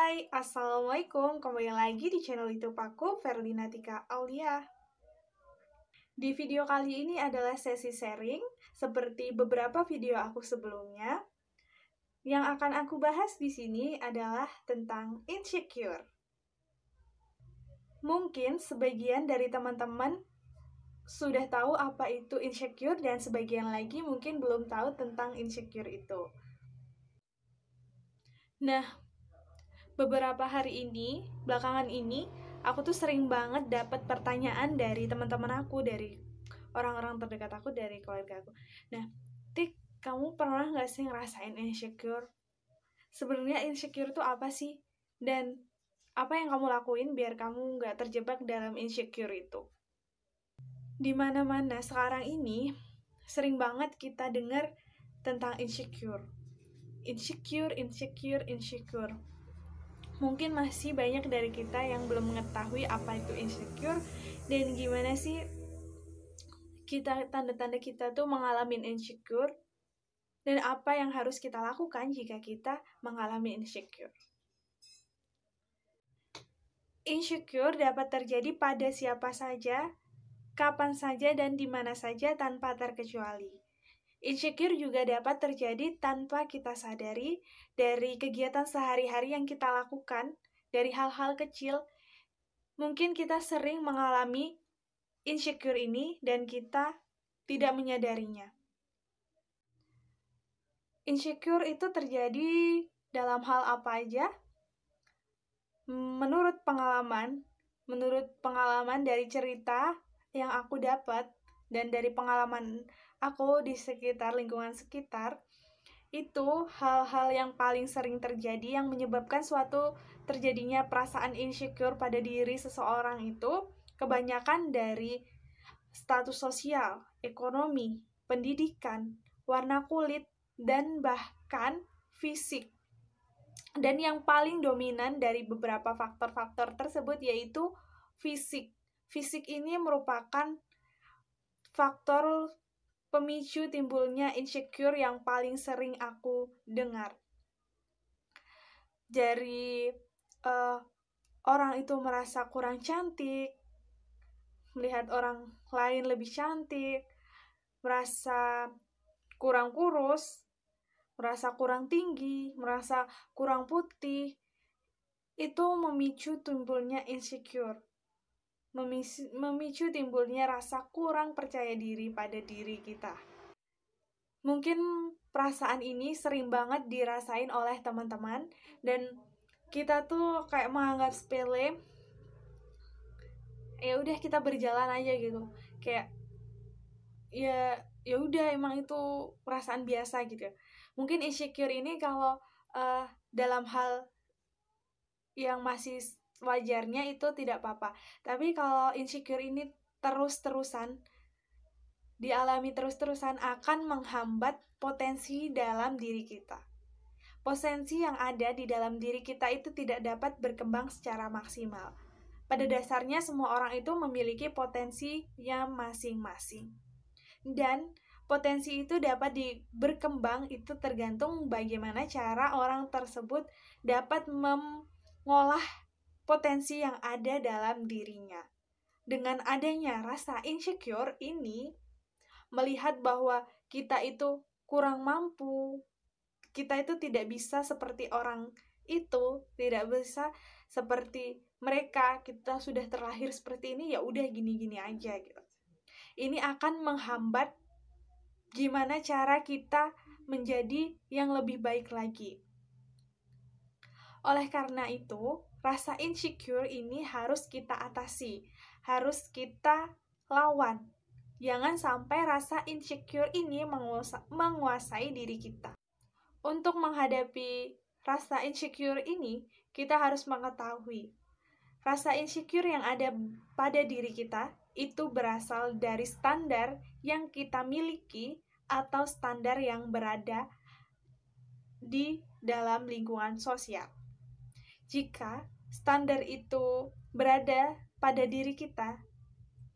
Hai, Assalamualaikum. Kembali lagi di channel YouTube aku, Ferdinatika Aulia. Di video kali ini adalah sesi sharing, seperti beberapa video aku sebelumnya. Yang akan aku bahas di sini adalah tentang insecure. Mungkin sebagian dari teman-teman sudah tahu apa itu insecure dan sebagian lagi mungkin belum tahu tentang insecure itu. Nah, beberapa hari ini, belakangan ini, aku tuh sering banget dapat pertanyaan dari teman-teman aku, dari orang-orang terdekat aku, dari keluarga aku. Nah, Tik, kamu pernah nggak sih ngerasain insecure? Sebenarnya insecure tuh apa sih? Dan apa yang kamu lakuin biar kamu nggak terjebak dalam insecure itu? Di mana-mana sekarang ini, sering banget kita dengar tentang insecure. Insecure. Mungkin masih banyak dari kita yang belum mengetahui apa itu insecure dan gimana sih kita tanda-tanda kita tuh mengalami insecure dan apa yang harus kita lakukan jika kita mengalami insecure. Insecure dapat terjadi pada siapa saja, kapan saja dan di mana saja tanpa terkecuali. Insecure juga dapat terjadi tanpa kita sadari dari kegiatan sehari-hari yang kita lakukan, dari hal-hal kecil. Mungkin kita sering mengalami insecure ini dan kita tidak menyadarinya. Insecure itu terjadi dalam hal apa aja? Menurut pengalaman dari cerita yang aku dapat dan dari pengalaman aku di sekitar lingkungan sekitar, itu hal-hal yang paling sering terjadi yang menyebabkan suatu terjadinya perasaan insecure pada diri seseorang itu kebanyakan dari status sosial, ekonomi, pendidikan, warna kulit, dan bahkan fisik. Dan yang paling dominan dari beberapa faktor-faktor tersebut yaitu fisik. Fisik ini merupakan faktor pemicu timbulnya insecure yang paling sering aku dengar. Dari orang itu merasa kurang cantik, melihat orang lain lebih cantik, merasa kurang kurus, merasa kurang tinggi, merasa kurang putih, itu memicu timbulnya insecure. Memicu timbulnya rasa kurang percaya diri pada diri kita. Mungkin perasaan ini sering banget dirasain oleh teman-teman dan kita tuh kayak menganggap sepele. Ya udah kita berjalan aja gitu. Kayak ya udah emang itu perasaan biasa gitu. Mungkin insecure ini kalau dalam hal yang masih wajarnya itu tidak apa-apa. Tapi kalau insecure ini terus-terusan dialami terus-terusan akan menghambat potensi dalam diri kita. Potensi yang ada di dalam diri kita itu tidak dapat berkembang secara maksimal. Pada dasarnya semua orang itu memiliki potensinya masing-masing. Dan potensi itu dapat berkembang itu tergantung bagaimana cara orang tersebut dapat mengolah potensi yang ada dalam dirinya. Dengan adanya rasa insecure ini, melihat bahwa kita itu kurang mampu, kita itu tidak bisa seperti orang itu, tidak bisa seperti mereka, kita sudah terlahir seperti ini, ya udah gini-gini aja gitu. Ini akan menghambat gimana cara kita menjadi yang lebih baik lagi. Oleh karena itu, rasa insecure ini harus kita atasi, harus kita lawan. Jangan sampai rasa insecure ini menguasai diri kita. Untuk menghadapi rasa insecure ini, kita harus mengetahui rasa insecure yang ada pada diri kita itu berasal dari standar yang kita miliki atau standar yang berada di dalam lingkungan sosial. Jika standar itu berada pada diri kita,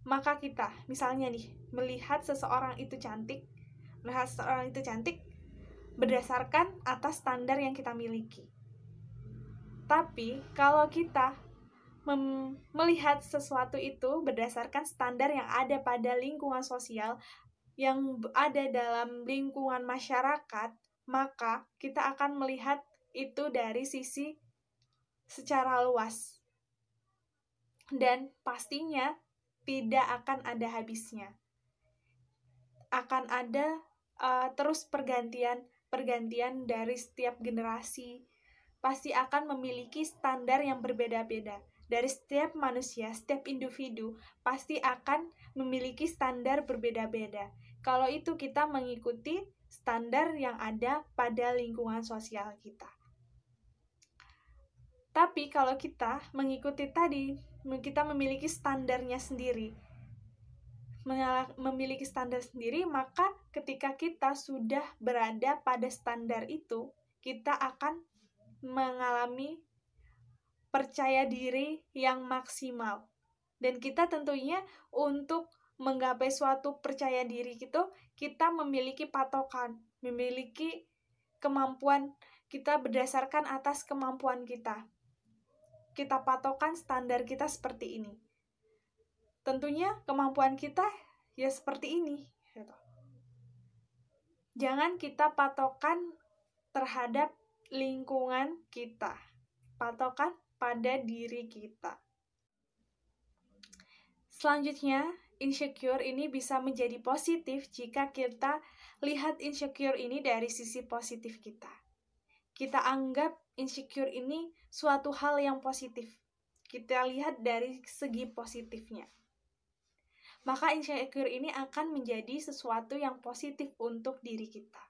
maka kita, misalnya nih, melihat seseorang itu cantik berdasarkan atas standar yang kita miliki. Tapi kalau kita melihat sesuatu itu berdasarkan standar yang ada pada lingkungan sosial, yang ada dalam lingkungan masyarakat, maka kita akan melihat itu dari sisi secara luas. Dan pastinya tidak akan ada habisnya. Akan ada terus pergantian dari setiap generasi. Pasti akan memiliki standar yang berbeda-beda. Dari setiap manusia, setiap individu pasti akan memiliki standar berbeda-beda. Kalau itu kita mengikuti standar yang ada pada lingkungan sosial kita. Tapi kalau kita mengikuti tadi, kita memiliki standarnya sendiri, maka ketika kita sudah berada pada standar itu, kita akan mengalami percaya diri yang maksimal. Dan kita tentunya untuk menggapai suatu percaya diri itu, kita memiliki patokan, memiliki kemampuan, kita berdasarkan atas kemampuan kita. Kita patokan standar kita seperti ini. Tentunya kemampuan kita ya seperti ini. Jangan kita patokan terhadap lingkungan kita. Patokan pada diri kita. Selanjutnya, insecure ini bisa menjadi positif jika kita lihat insecure ini dari sisi positif kita. Kita anggap insecure ini suatu hal yang positif. Kita lihat dari segi positifnya. Maka insecure ini akan menjadi sesuatu yang positif untuk diri kita.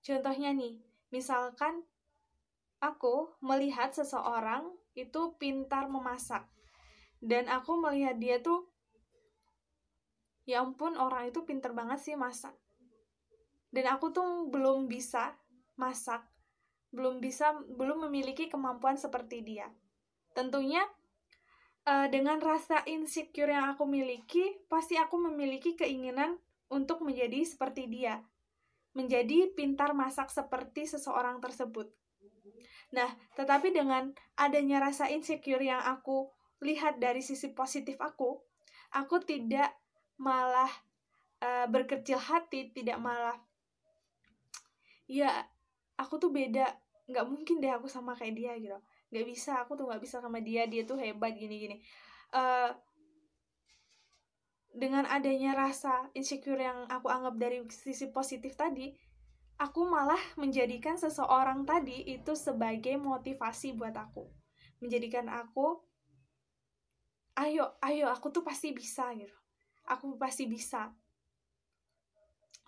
Contohnya nih, misalkan aku melihat seseorang itu pintar memasak. Dan aku melihat dia tuh, ya ampun, orang itu pintar banget sih masak. Dan aku tuh belum bisa masak, belum memiliki kemampuan seperti dia. Tentunya dengan rasa insecure yang aku miliki, pasti aku memiliki keinginan untuk menjadi seperti dia, menjadi pintar masak seperti seseorang tersebut. Nah, tetapi dengan adanya rasa insecure yang aku lihat dari sisi positif aku tidak malah berkecil hati, tidak malah, ya aku tuh beda, nggak mungkin deh aku sama kayak dia gitu. Nggak bisa, aku tuh nggak bisa sama dia tuh hebat gini-gini. Dengan adanya rasa insecure yang aku anggap dari sisi positif tadi, aku malah menjadikan seseorang tadi itu sebagai motivasi buat aku. Menjadikan aku, ayo, aku tuh pasti bisa gitu. Aku pasti bisa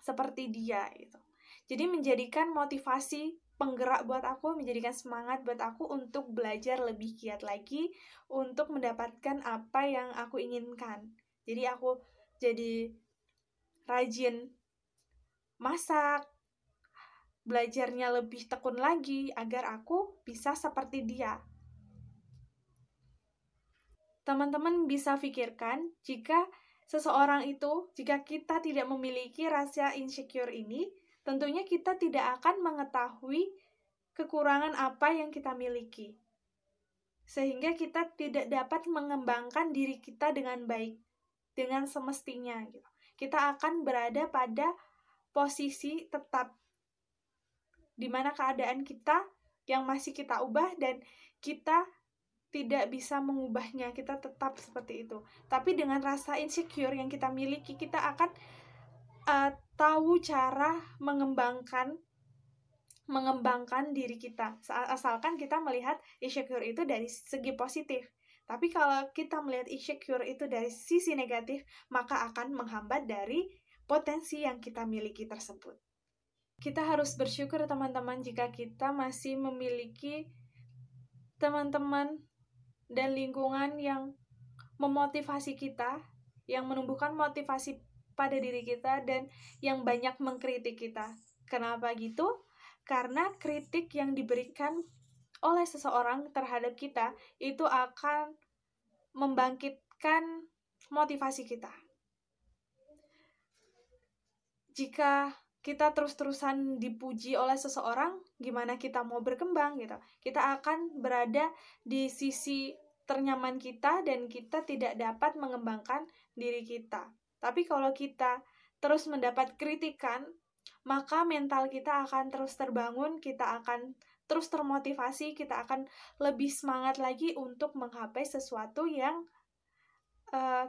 seperti dia gitu. Jadi menjadikan motivasi, penggerak buat aku, menjadikan semangat buat aku untuk belajar lebih giat lagi, untuk mendapatkan apa yang aku inginkan. Jadi aku jadi rajin masak, belajarnya lebih tekun lagi, agar aku bisa seperti dia. Teman-teman bisa pikirkan, jika kita tidak memiliki rasa insecure ini, tentunya kita tidak akan mengetahui kekurangan apa yang kita miliki. Sehingga kita tidak dapat mengembangkan diri kita dengan baik, dengan semestinya. Gitu. Kita akan berada pada posisi tetap, di mana keadaan kita yang masih kita ubah dan kita tidak bisa mengubahnya, kita tetap seperti itu. Tapi dengan rasa insecure yang kita miliki, kita akan tahu cara mengembangkan diri kita, asalkan kita melihat insecure itu dari segi positif. Tapi kalau kita melihat insecure itu dari sisi negatif, maka akan menghambat dari potensi yang kita miliki tersebut. Kita harus bersyukur teman-teman jika kita masih memiliki teman-teman dan lingkungan yang memotivasi kita, yang menumbuhkan motivasi pada diri kita, dan yang banyak mengkritik kita. Kenapa gitu? Karena kritik yang diberikan oleh seseorang terhadap kita itu akan membangkitkan motivasi kita. Jika kita terus-terusan dipuji oleh seseorang, gimana kita mau berkembang gitu. Kita akan berada di sisi ternyaman kita dan kita tidak dapat mengembangkan diri kita. Tapi kalau kita terus mendapat kritikan, maka mental kita akan terus terbangun, kita akan terus termotivasi, kita akan lebih semangat lagi untuk menggapai sesuatu yang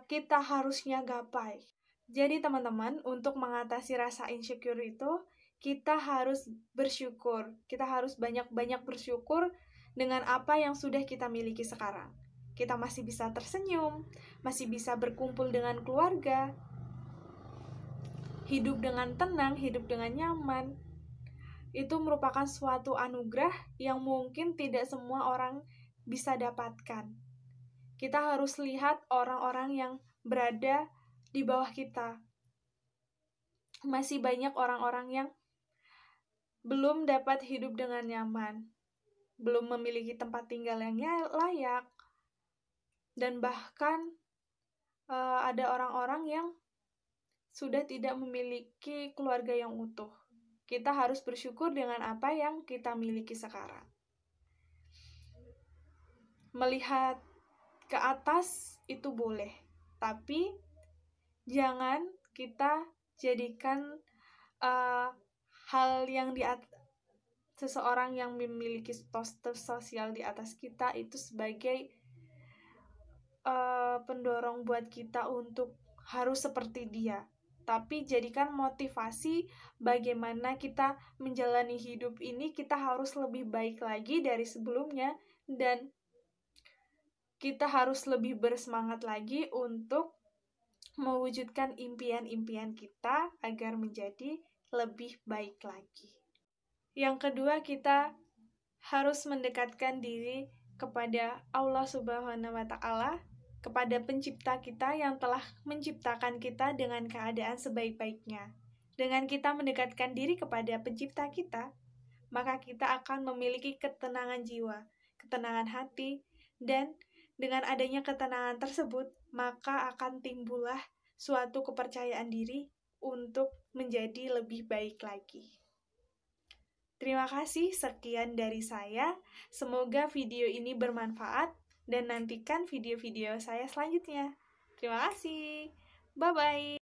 kita harusnya gapai. Jadi teman-teman, untuk mengatasi rasa insecure itu, kita harus bersyukur. Kita harus banyak-banyak bersyukur dengan apa yang sudah kita miliki sekarang. Kita masih bisa tersenyum, masih bisa berkumpul dengan keluarga, hidup dengan tenang, hidup dengan nyaman. Itu merupakan suatu anugerah yang mungkin tidak semua orang bisa dapatkan. Kita harus lihat orang-orang yang berada di bawah kita. Masih banyak orang-orang yang belum dapat hidup dengan nyaman, belum memiliki tempat tinggal yang layak, dan bahkan ada orang-orang yang sudah tidak memiliki keluarga yang utuh. Kita harus bersyukur dengan apa yang kita miliki sekarang. Melihat ke atas itu boleh, tapi jangan kita jadikan hal yang seseorang yang memiliki status sosial di atas kita itu sebagai pendorong buat kita untuk harus seperti dia. Tapi jadikan motivasi bagaimana kita menjalani hidup ini, kita harus lebih baik lagi dari sebelumnya, dan kita harus lebih bersemangat lagi untuk mewujudkan impian-impian kita agar menjadi lebih baik lagi. Yang kedua, kita harus mendekatkan diri kepada Allah Subhanahu wa Ta'ala, kepada pencipta kita yang telah menciptakan kita dengan keadaan sebaik-baiknya. Dengan kita mendekatkan diri kepada pencipta kita, maka kita akan memiliki ketenangan jiwa, ketenangan hati, dan dengan adanya ketenangan tersebut, maka akan timbullah suatu kepercayaan diri untuk menjadi lebih baik lagi. Terima kasih, sekian dari saya. Semoga video ini bermanfaat dan nantikan video-video saya selanjutnya. Terima kasih. Bye-bye.